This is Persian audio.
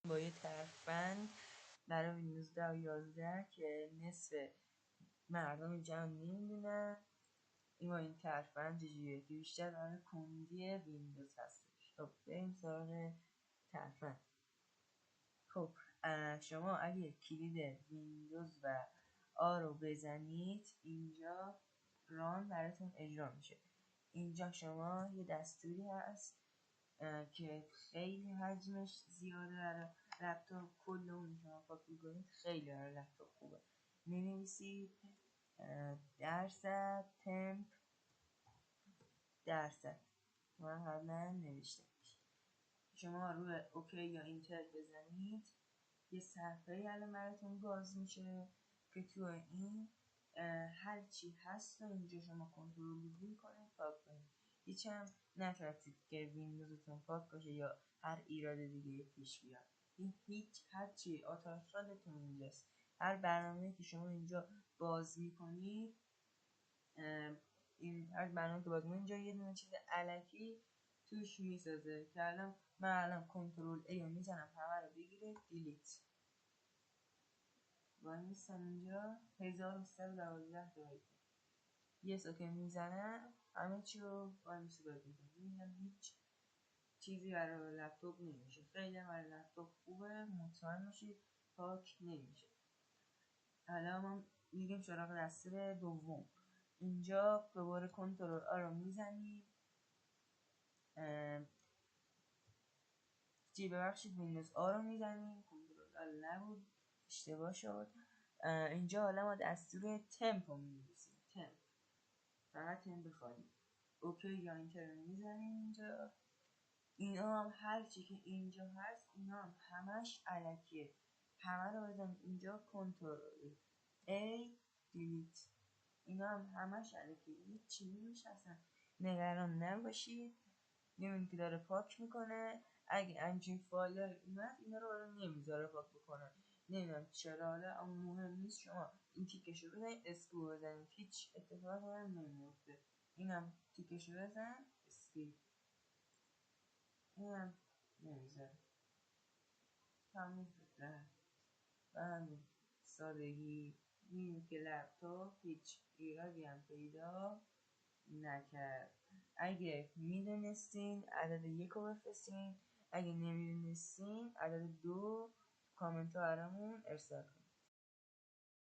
با یه ترفند برای ویندوز 10 و 11 که نصف مردم جمع نمیدونن این با این ترفند چجوریه که بیشتر برای کندی ویندوز هستش. خب بریم سراغ ترفند. خب شما اگه کلید ویندوز و آ رو بزنید اینجا ران براتون اجرا میشه. اینجا شما یه دستوری هست که خیلی حجمش زیاده برای لپتاپ، کل اون شما کپی کنید خیلی برای لپتاپ خوبه. می‌نویسید درصد تمپ درصد من قبلا نوشته شما روی اوکی یا اینتر بزنید یه صفحه الان براتون باز میشه که تو این هر چی هست و اینجا شما کنترل وی کنید پاک کنید. هیچ هم نترسید که ویندوزتون پاک باشه یا هر ایراد دیگه پیش بیاد. این هیچ هر چی آتاشالتون اینجاست. هر برنامه‌ای که شما اینجا باز میکنید این هر برنامه که باز میکنید اینجا یه دونه چیز الکی توش میسازه که من کنترل ای رو میزنم همه رو بگیره دیلیت وای میستم اینجا 1312 دقیقه یه ساکن میزنم همه چی رو وای میسته باید میزنم هیچ چیزی برای لپتاپ نمیشه. خیلی هم برای لپتاپ خوبه، مطمئن باشید پاک نمیشه. حالا ما میگیم سراغ دسته دوم. اینجا دوباره کنترل آ رو میزنیم ببخشید ویندوز آ رو میزنیم کنترل آ نبود اشتباه شد. اینجا حالا ما دستور تمپ رو می‌نویسیم. تمپ فقط تمپ خالی. اوکی یا اینتر رو میزنیم اینجا. اینا هم هر چی که اینجا هست اینا هم همش الکیه. همه رو بزنیم اینجا کنترل ای دیلیت. اینا هم همش الکیه. هیچ چی نمیشه اصلا نگران نباشید. میبینید که داره پاک میکنه. اگه همچین فایل اومد اینا رو برای نمیذاره پاک بکنه. نمیدونم چرا حالا اما مهم نیست. شما این تیکشو بزنید اسکو بزنید هیچ اتفاقی هم نمیفته. اینم تیکشو بزن اسکی اینم نمیذاره. همین فکره و همین سادگی میبینید که لپتاپ هیچ ایرادی هم پیدا نکرد. اگه میدونستین عدد 1 رو بفرستین، اگه نمیدونستین عدد 2 کامنت ها برامون ارسال کنید.